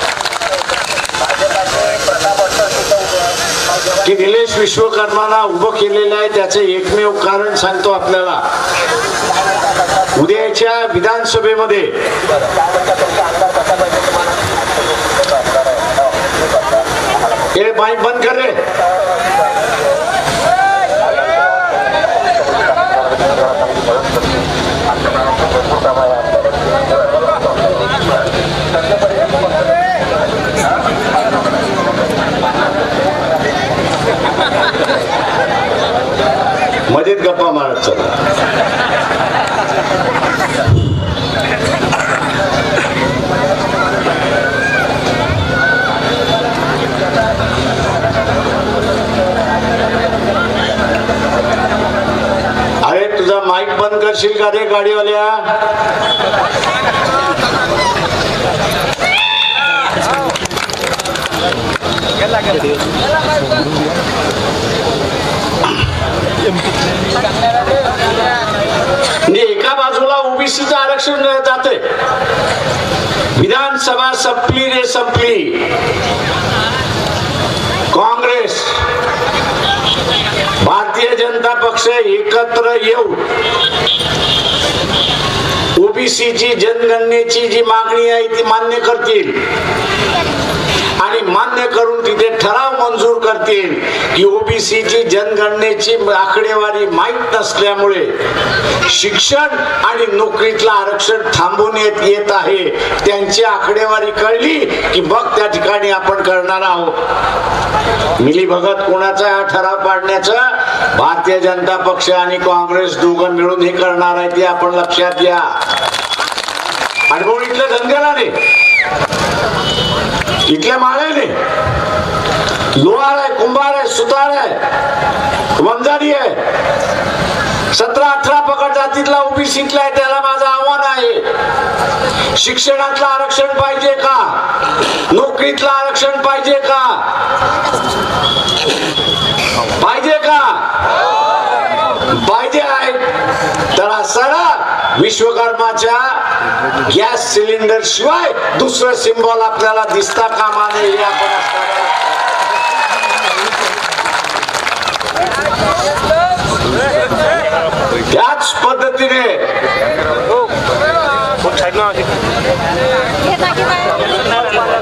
की निलेश विश्वकर्माला उभं केलेलं आहे. त्याचं एकमेव कारण सांगतो आपल्याला. उद्याच्या विधानसभेमध्ये हे माईक बंद कर रे. मजेत गप्पा मारत चला. अरे तुझा माईक बंद करशील का रे गाडीवाल्या? म्हणजे एका बाजूला ओबीसीचं आरक्षण जाते, विधानसभा संपली रे संपली. काँग्रेस भारतीय जनता पक्ष एकत्र येऊन ओबीसीची जनगणनेची जी मागणी आहे ती मान्य करतील आणि मान्य करून तिथे ठराव मंजूर करतील की ओबीसीची जनगणनेची आकडेवारी माहीत नसल्यामुळे शिक्षण आणि नोकरीतलं आरक्षण थांबवण्यात येत आहे. त्यांची आकडेवारी कळली की मग त्या ठिकाणी आपण करणार आहोत. मिलीभगत कोणाचा हा ठराव पाडण्याचं? भारतीय जनता पक्ष आणि काँग्रेस दोघं मिळून हे करणार आहे ते आपण लक्षात घ्या. अनुभव इथल्या धनगराने, इथल्या माळ्याने, लोहार आहे, कुंभार आहे, सुतार आहे, वंजारी आहे, 17-18 पकड जातीतला ओबीसीतला आहे. त्याला माझं आव्हान आहे, शिक्षणातलं आरक्षण पाहिजे का? नोकरीतलं आरक्षण पाहिजे का? पाहिजे का? पाहिजे आहे तर सरळ विश्वकर्माच्या गॅस सिलेंडर शिवाय दुसरं सिंबॉल आपल्याला दिसता कामा नये हे आपण त्याच पद्धतीने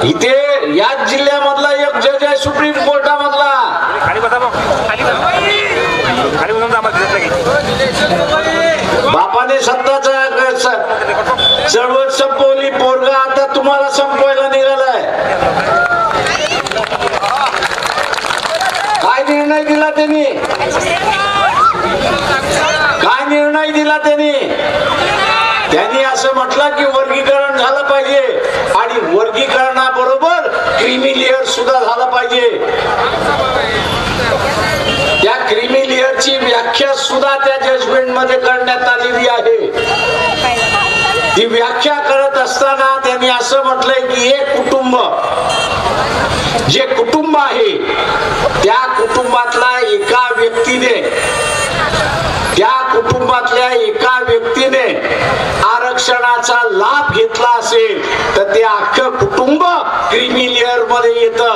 इथे याच जिल्ह्यामधला एक जज आहे सुप्रीम कोर्टामधला, बापाने सत्ताचा चळवळ संपवली, पोरगा आता तुम्हाला संपवायला निघालाय. काय निर्णय दिला त्यांनी? काय निर्णय दिला त्यांनी? त्यांनी असं म्हटलं की वर्गीकरण झालं पाहिजे आणि वर्गीकरणाबरोबर क्रीमी लेअर सुद्धा झालं पाहिजे. त्या क्रीमी लेअरची व्याख्या सुद्धा त्या जजमेंट मध्ये करण्यात आलेली आहे. ती व्याख्या करत असताना त्यांनी असं म्हटलंय की एक कुटुंब, जे कुटुंब कुटुंब आहे त्या कुटुंबातल्या एका व्यक्तीने आरक्षणाचा लाभ घेतला असेल तर ते अख्खं कुटुंब क्रीमी लेअर मध्ये येतं.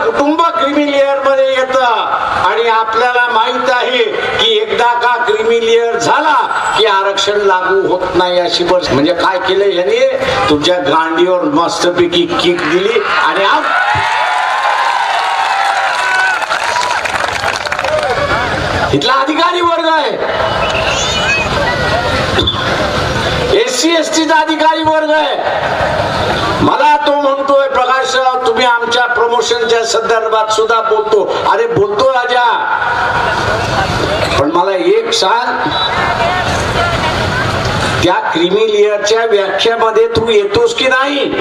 कुटुंब क्रीमी लेअर मध्ये येतं आणि आपल्याला माहित आहे की एकदा का क्रीमी लेअर झाला की आरक्षण लागू होत नाही अशी बस. म्हणजे काय केलं याने तुमच्या गांडीवर मस्तपैकी किक दिली आणि इथला अधिकारी वर्ग आहे SC ST चा अधिकारी वर्ग आहे. मला तो म्हणतोय प्रकाशराव तुम्ही आमच्या प्रमोशनच्या संदर्भात सुद्धा बोलतो. अरे बोलतो राजा, पण मला एक सांग, त्या क्रीमी लेअरच्या व्याख्यामध्ये तू येतोस की नाही?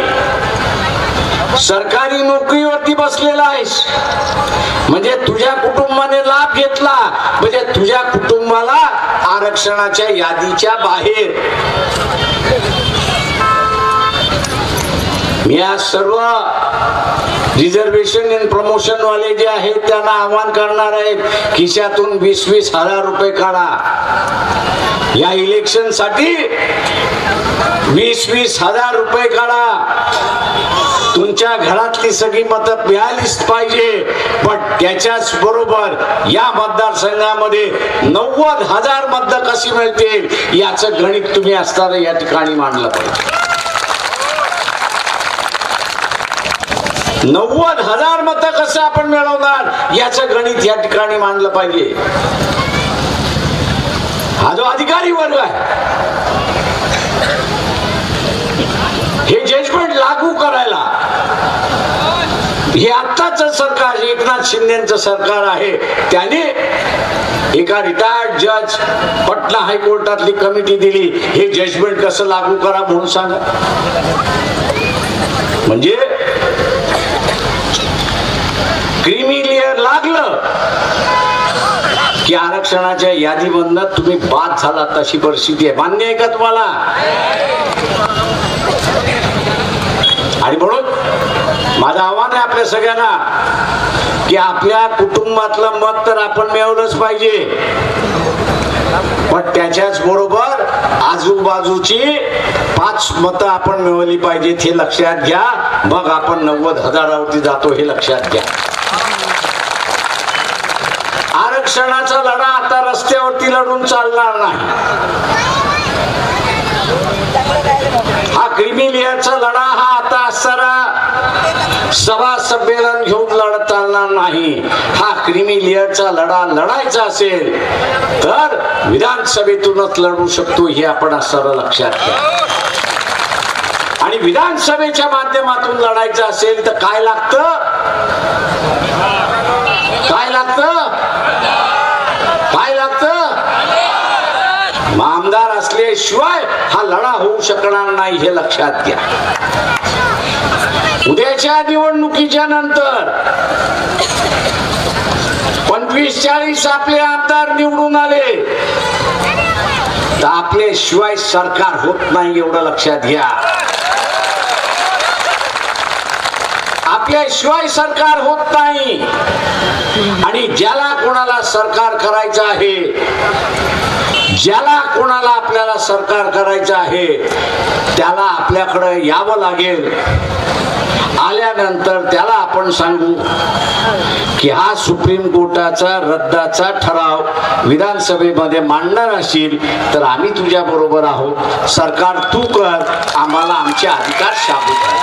सरकारी नोकरीवरती बसलेला आहेस म्हणजे तुझ्या कुटुंबाने लाभ घेतला म्हणजे तुझ्या कुटुंबाला आरक्षणाच्या यादीच्या बाहेर. मी आज सर्व रिझर्वेशन अँड प्रमोशन वाले जे आहेत त्यांना आवाहन करणार आहे, खिशातून 20-20 हजार रुपये काढा. या इलेक्शन साठी 20-20 हजार रुपये काढा. तुमच्या घरातली सगळी मतं मिळालीच पाहिजे, पण त्याच्याच बरोबर या मतदारसंघामध्ये 90,000 मतं कशी मिळतील याचं गणित तुम्ही असताना या ठिकाणी मांडलं पाहिजे. 90,000 मतं कसं आपण मिळवणार याचं गणित या ठिकाणी मांडलं पाहिजे. हा जो अधिकारी वर्ग आहे हे जजमेंट लागू करायला हे आत्ताच सरकार एकनाथ शिंदेचं सरकार आहे त्याने एका रिटायर्ड जज पटना हायकोर्टातली कमिटी दिली. हे जजमेंट कसं लागू करा म्हणून सांगा. म्हणजे क्रीमी लेअर लागलं की आरक्षणाच्या यादीमधनं तुम्ही बाद झाला तशी परिस्थिती आहे. मान्य आहे का तुम्हाला? आणि म्हणून माझं आव्हान आहे आपल्या सगळ्यांना की आपल्या कुटुंबातलं मत तर आपण मिळवलंच पाहिजे, पण त्याच्याच बरोबर आजूबाजूची 5 मतं आपण मिळवली पाहिजेत हे लक्षात घ्या. मग आपण 90,000वरती जातो हे लक्षात घ्या. आरक्षणाचा लढा आता रस्त्यावरती लढून चालणार नाही. हा क्रीमी लेअरचा लढा हा आता असणारा सभा संमेलन घेऊन लढत चालणार नाही. हा क्रीमी लेअरचा लढा लढायचा असेल तर विधानसभेतूनच लढू शकतो हे आपण असणारा लक्षात घ्या. आणि विधानसभेच्या माध्यमातून लढायचं असेल तर काय लागतं? काय लागतं? काय लागतं? आमदार असल्याशिवाय हा लढा होऊ शकणार नाही हे लक्षात घ्या. उद्याच्या निवडणुकीच्या नंतर 25-40 आपले आमदार निवडून आले तर आपल्याशिवाय सरकार होत नाही एवढं लक्षात घ्या. आपल्याशिवाय सरकार होत नाही. आणि ज्याला कोणाला सरकार करायचं आहे, ज्याला कोणाला आपल्याला सरकार करायचं आहे त्याला आपल्याकडे यावं लागेल. आल्यानंतर त्याला आपण सांगू की हा सुप्रीम कोर्टाचा रद्दाचा ठराव विधानसभेमध्ये मांडणार असेल तर आम्ही तुझ्या बरोबर आहोत. सरकार तू कर, आम्हाला आमचे अधिकार शाबूत आहेत.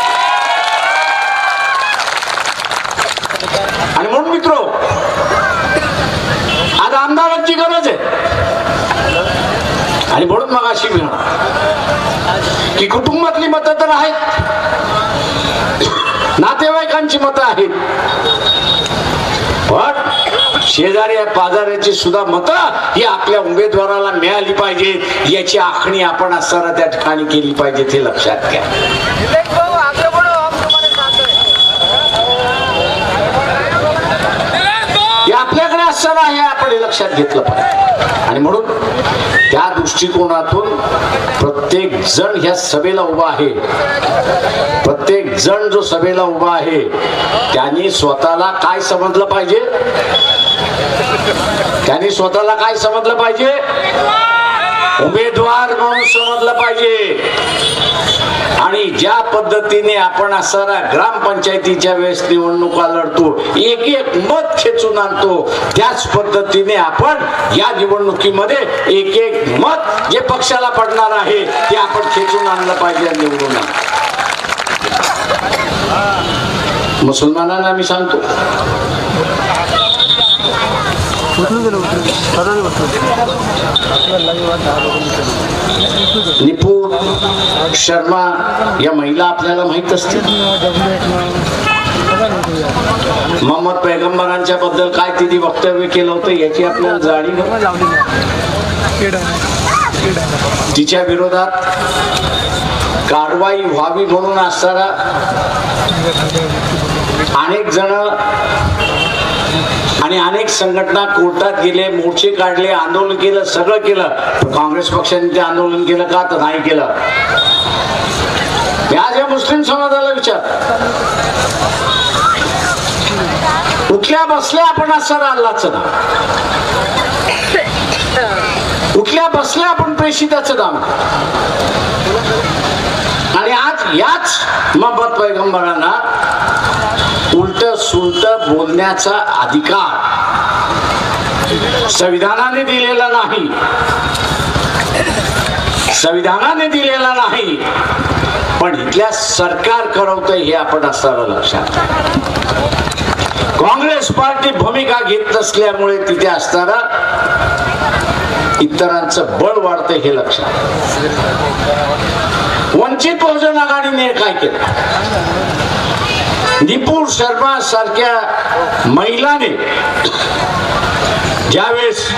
आणि म्हणून मित्रो आज आमदारांची गरज आहे. आणि म्हणून मग अशी म्हणा की कुटुंबातली मतं तर आहेत, नातेवाईकांची मतं आहेत, पण शेजारी पाजाऱ्याची सुद्धा मतं ही आपल्या उमेदवाराला मिळाली पाहिजे याची आखणी आपण असताना त्या ठिकाणी केली पाहिजे हे लक्षात घ्या. आपल्याकडे असणार आहे आपण हे लक्षात घेतलं पाहिजे. आणि म्हणून त्या दृष्टिकोनातून प्रत्येक जण ह्या सभेला उभा आहे. प्रत्येक जण जो सभेला उभा आहे त्यांनी स्वतःला काय समजलं पाहिजे? त्यांनी स्वतःला काय समजलं पाहिजे? उमेदवार म्हणून समजलं पाहिजे. आणि ज्या पद्धतीने आपण असणारा ग्रामपंचायतीच्या वेळेस निवडणुका लढतो, एक एक मत खेचून आणतो, त्याच पद्धतीने आपण या निवडणुकीमध्ये एक एक मत जे पक्षाला पडणार आहे ते आपण खेचून आणलं पाहिजे आणि निवडून आणलं. मुसलमानांना मी सांगतो, निपुण शर्मा या महिला आपल्याला माहित असतील. मोहम्मद पैगंबरांच्या बद्दल काय तिने वक्तव्य केलं होतं याची आपल्याला जाणीव. तिच्या विरोधात कारवाई व्हावी म्हणून असणारा अनेक जण आणि अनेक संघटना कोर्टात गेले, मोर्चे काढले, आंदोलन केलं, सगळं केलं. काँग्रेस पक्षाने ते आंदोलन केलं का? तर नाही केलं. आज या मुस्लिम समाजाला विचार, उठल्या बसल्या आपण असणारा अल्लाचं नाव, उठल्या बसल्या आपण प्रेषिताचं नाव, आणि आज याच मोहम्मद पैगंबरांना उलट सुलट बोलण्याचा अधिकार संविधानाने दिलेला नाही, संविधानाने दिलेला नाही, पण इथल्या सरकार करवतंय हे आपण असणारं लक्षात. काँग्रेस पार्टी भूमिका घेत नसल्यामुळे तिथे असणारा इतरांचं बळ वाढतंय हे लक्षात. वंचित बहुजन आघाडीने काय केलं? निपुण शर्मा सारख्या महिलाने ज्यावेळेस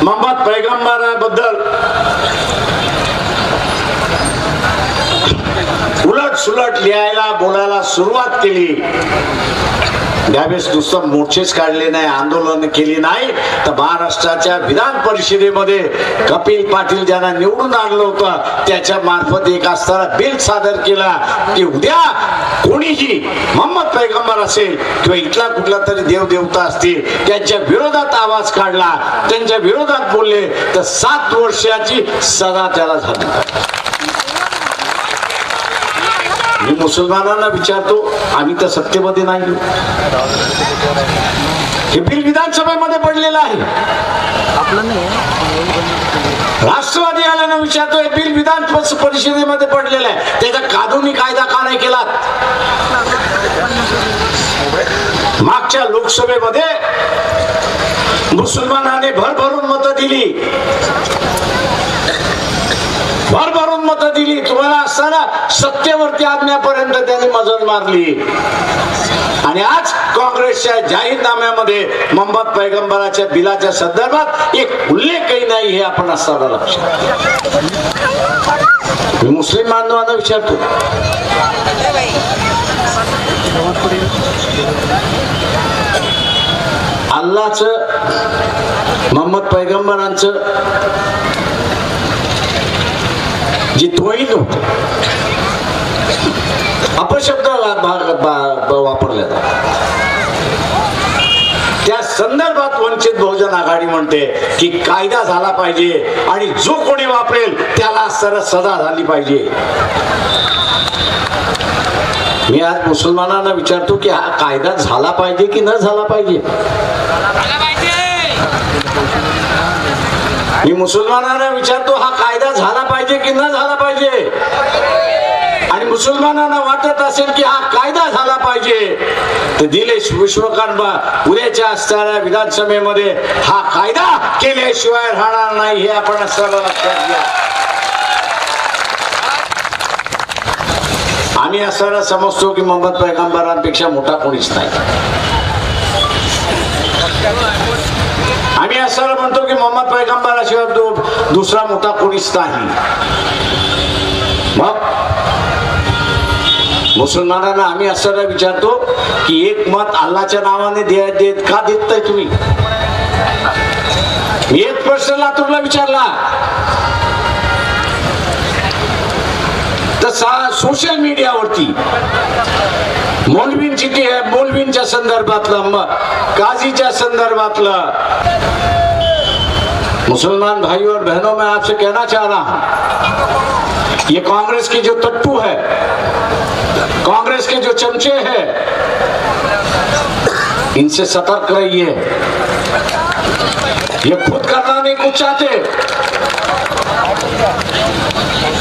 मोहम्मद पैगंबराबद्दल उलट सुलट लिहायला बोलायला सुरुवात केली, त्यावेळेस नुसतं मोर्चेच काढले नाही, आंदोलन केली नाही, तर महाराष्ट्राच्या विधान परिषदेमध्ये कपिल पाटील ज्यांना निवडून आणलं होतं त्याच्या मार्फत एक असताना बिल सादर केला की उद्या कोणीही मोहम्मद पैगंबर असेल किंवा इथला कुठला तरी देवदेवता असतील त्यांच्या विरोधात आवाज काढला, त्यांच्या विरोधात बोलले तर 7 वर्षाची सजा त्याला झाली. मी मुसलमानांना विचारतो, आम्ही तर सत्तेमध्ये नाही, हे बिल विधानसभेमध्ये पडलेलं आहे. राष्ट्रवादी आल्यानं विचारतो, हे बिल विधान परिषदेमध्ये पडलेलं आहे, त्याचा कानूनी कायदा का नाही केला? मागच्या लोकसभेमध्ये मुसलमानाने भरभरून मतं दिली, भरभरून मतं दिली. तुम्हाला असताना सत्तेवरती आणण्यापर्यंत त्यांनी मजल मारली. आणि आज काँग्रेसच्या जाहीरनाम्यामध्ये मोहम्मद पैगंबराच्या बिलाच्या संदर्भात एक उल्लेखही नाही हे आपण असताना लक्षात. मी मुस्लिम बांधवांना विचारतो, अल्लाचं मोहम्मद पैगंबरांचं जी तोहीद होत अपशब्द वापरले जातात, त्या संदर्भात वंचित बहुजन आघाडी म्हणते की कायदा झाला पाहिजे आणि जो कोणी वापरेल त्याला सरळ सजा झाली पाहिजे. मी आज मुसलमानांना विचारतो की हा कायदा झाला पाहिजे की न झाला पाहिजे? मी मुसलमानांना विचारतो, हा कायदा झाला पाहिजे की न झाला पाहिजे? आणि मुसलमानांना वाटत असेल की हा कायदा झाला पाहिजे तर निलेश विश्वकर्मा उद्याच्या असणाऱ्या विधानसभेमध्ये हा कायदा केल्याशिवाय राहणार नाही हे आपण सर्व लक्षात घ्या. आम्ही असं समजतो की मोहम्मद पैगंबरांपेक्षा मोठा कोणीच नाही. आम्ही असं म्हणतो की मोहम्मद पैगंबराशिवाय दुसरा मोठा कोणीच नाही. मग मुसलमानांना आम्ही असं विचारतो की एक मत अल्लाच्या नावाने देत का देत नाही तुम्ही? मी एक प्रश्न लातूरला विचारला, सोशल मीडियावरती मौलवींची मौलवींच्या संदर्भातलं काजीच्या संदर्भातलं। मुसलमान भाइयों और बहनों, मैं आपसे कहना चाह रहा हूं, ये कांग्रेस के जो तट्टू है, कांग्रेस के जो चमचे हैं, इनसे सतर्क रहिए। ये खुद करना नहीं कुछ चाहते,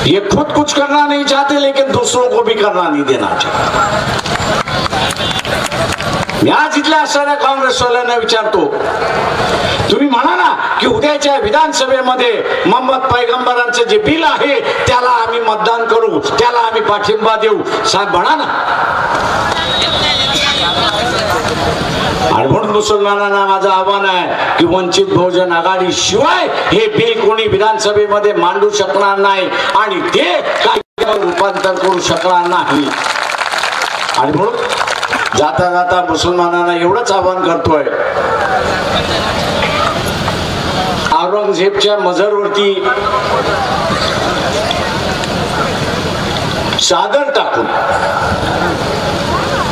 ये खुद कुछ करना नहीं चाहते, लेकिन दूसरों को भी करना नहीं देना चाहते। मी आज इथल्या असणाऱ्या काँग्रेसवाल्यांना विचारतो, तुम्ही म्हणा ना की उद्याच्या विधानसभेमध्ये मोहम्मद पैगंबरांचं जे बिल आहे त्याला आम्ही मतदान करू, त्याला आम्ही पाठिंबा देऊ, साहेब म्हणा ना। आणि म्हणून मुसलमानांना माझं आव्हान आहे की वंचित बहुजन आघाडी शिवाय हे बिल कोणी विधानसभेमध्ये मांडू शकणार नाही आणि ते काही रूपांतर करू शकणार नाही। आणि म्हणून जाता जाता मुसलमानांना एवढंच आवाहन करतोय, औरंगजेबच्या मजरवरती चादर टाकून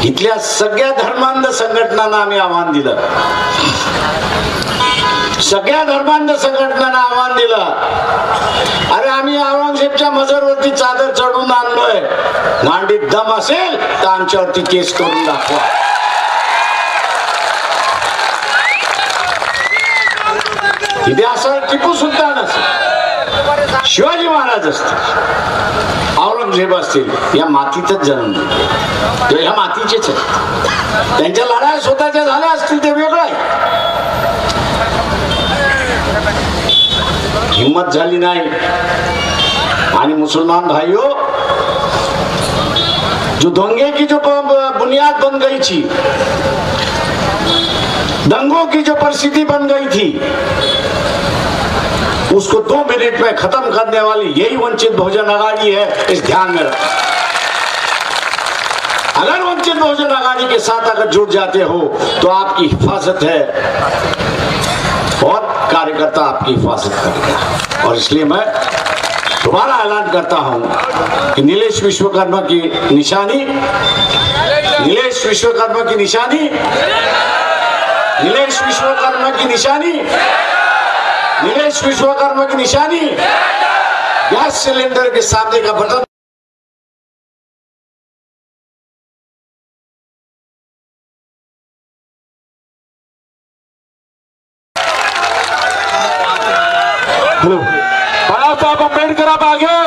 इथल्या सगळ्या धर्मांध संघटनांना आम्ही आव्हान दिलं, सगळ्या धर्मांध संघटनांना आव्हान दिलं, अरे आम्ही औरंगजेबच्या मजरवरती चादर चढून आणलोय, मांडीत दम असेल तर आमच्यावरती केस करून दाखवा। इथे असं टिपू सुलतान असेल, शिवाजी महाराज असतील, औरंगजेब असतील, या मातीतच जन्मले, ते ह्या मातीचेच आहेत। त्यांच्या लढाया स्वतःच्या झाल्या असतील ते वेगळं आहे, हिम्मत झाली नाही। आणि मुसलमान भाइयों, जो दंगे की जो बुनियाद बन गई थी, दंगों की जो परिस्थिति बन गई थी, उसको 2 मिनट में खत्म करने वाली यही वंचित बहुजन आघाड़ी है, इस ध्यान में रखो। अगर वंचित बहुजन आघाड़ी के साथ अगर जुड़ जाते हो तो आपकी हिफाजत है और कार्यकर्ता आपकी हिफाजत करेगा। और इसलिए मैं दोबारा ऐलान करता हूं कि नीलेश विश्वकर्मा की निशानी, नीलेश विश्वकर्मा की निशानी, नीलेश विश्वकर्मा की निशानी, नीलेश विश्वकर्मा की निशानी, गैस सिलेंडर के सामने का बटन बाळासाहेब आंबेडकर आगे